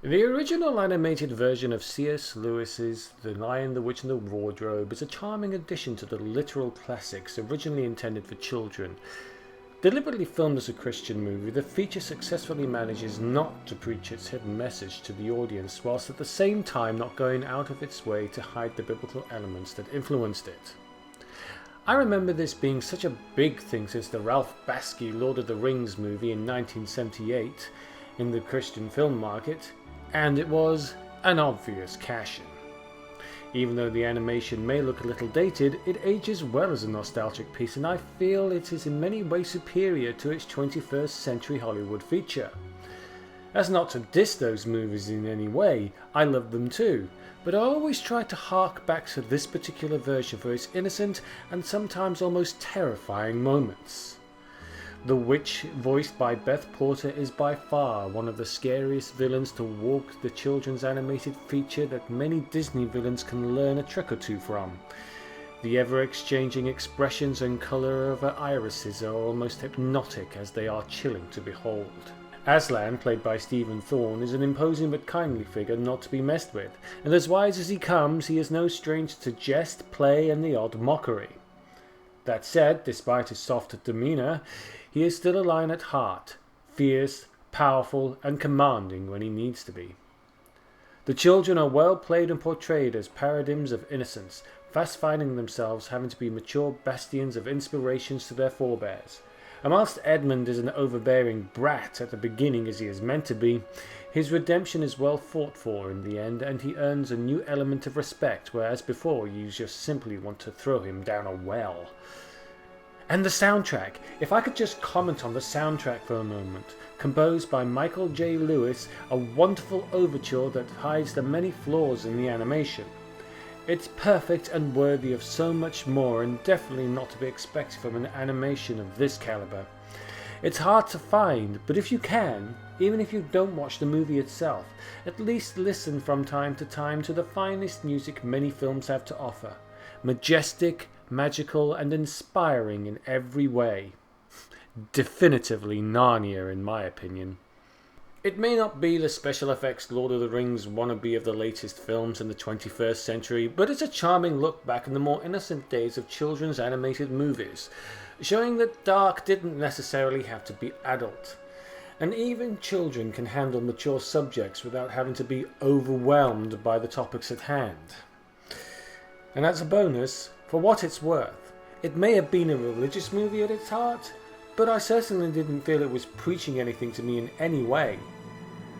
The original animated version of C.S. Lewis's The Lion, the Witch and the Wardrobe is a charming addition to the literal classics originally intended for children. Deliberately filmed as a Christian movie, the feature successfully manages not to preach its hidden message to the audience, whilst at the same time not going out of its way to hide the biblical elements that influenced it. I remember this being such a big thing since the Ralph Bakshi Lord of the Rings movie in 1978 in the Christian film market, and it was an obvious cash-in. Even though the animation may look a little dated, it ages well as a nostalgic piece, and I feel it is in many ways superior to its 21st century Hollywood feature. That's not to diss those movies in any way, I love them too, but I always try to hark back to this particular version for its innocent and sometimes almost terrifying moments. The witch, voiced by Beth Porter, is by far one of the scariest villains to walk the children's animated feature that many Disney villains can learn a trick or two from. The ever-exchanging expressions and colour of her irises are almost hypnotic as they are chilling to behold. Aslan, played by Stephen Thorne, is an imposing but kindly figure not to be messed with, and as wise as he comes, he is no stranger to jest, play and the odd mockery. That said, despite his soft demeanour, he is still a lion at heart, fierce, powerful and commanding when he needs to be. The children are well played and portrayed as paradigms of innocence, fast finding themselves having to be mature bastions of inspirations to their forebears. And whilst Edmund is an overbearing brat at the beginning as he is meant to be, his redemption is well fought for in the end, and he earns a new element of respect, whereas before you just simply want to throw him down a well. And the soundtrack. If I could just comment on the soundtrack for a moment. Composed by Michael J. Lewis, a wonderful overture that hides the many flaws in the animation. It's perfect and worthy of so much more, and definitely not to be expected from an animation of this caliber. It's hard to find, but if you can, even if you don't watch the movie itself, at least listen from time to time to the finest music many films have to offer. Majestic, magical and inspiring in every way. Definitively Narnia in my opinion. It may not be the special effects Lord of the Rings wannabe of the latest films in the 21st century, but it's a charming look back in the more innocent days of children's animated movies, showing that dark didn't necessarily have to be adult. And even children can handle mature subjects without having to be overwhelmed by the topics at hand. And as a bonus, for what it's worth, it may have been a religious movie at its heart, but I certainly didn't feel it was preaching anything to me in any way,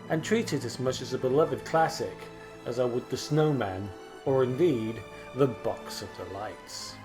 and treat it as much as a beloved classic as I would The Snowman, or indeed The Box of Delights.